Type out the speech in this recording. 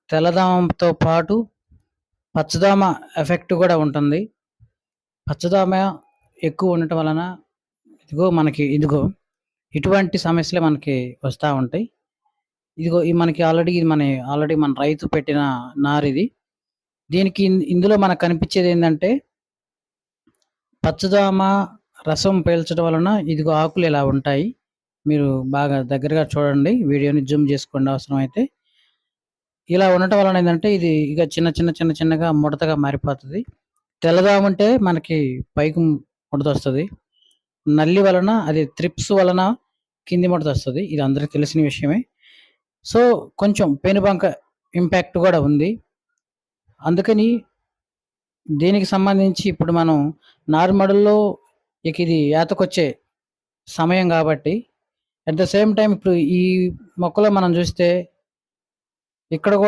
తెల్లదోమతో పాటు పచ్చదోమ ఎఫెక్ట్ కూడా ఉంటుంది. పచ్చదోమ ఎక్కువ ఉండటం వలన ఇదిగో ఇటువంటి సమస్యలు మనకి వస్తా ఉంటాయి. ఇదిగో ఈ మనకి ఆల్రెడీ మన రైతు పెట్టిన నారిది. దీనికి ఇందులో మనకు కనిపించేది ఏంటంటే పచ్చదోమ రసం పీల్చడం వలన ఇదిగో ఆకులు ఇలా ఉంటాయి. మీరు బాగా దగ్గరగా చూడండి, వీడియోని జూమ్ చేసుకోండి అవసరమైతే. ఇలా ఉండటం వలన ఏంటంటే ఇది ఇక చిన్నగా ముడతగా మారిపోతుంది. తెల్లదోమ ఉంటే మనకి పైకి ముడత వస్తుంది. నల్లి వలన అది త్రిప్స్ వలన కింది ముడత వస్తుంది. ఇది అందరికీ తెలిసిన విషయమే. సో కొంచెం పేనుబంక ఇంపాక్ట్ కూడా ఉంది. అందుకని దీనికి సంబంధించి ఇప్పుడు మనం నారుమడుల్లో ఇక ఇది ఏతకొచ్చే సమయం కాబట్టి అట్ ద సేమ్ టైం ఇప్పుడు ఈ మొక్కలో మనం చూస్తే ఇక్కడ కూడా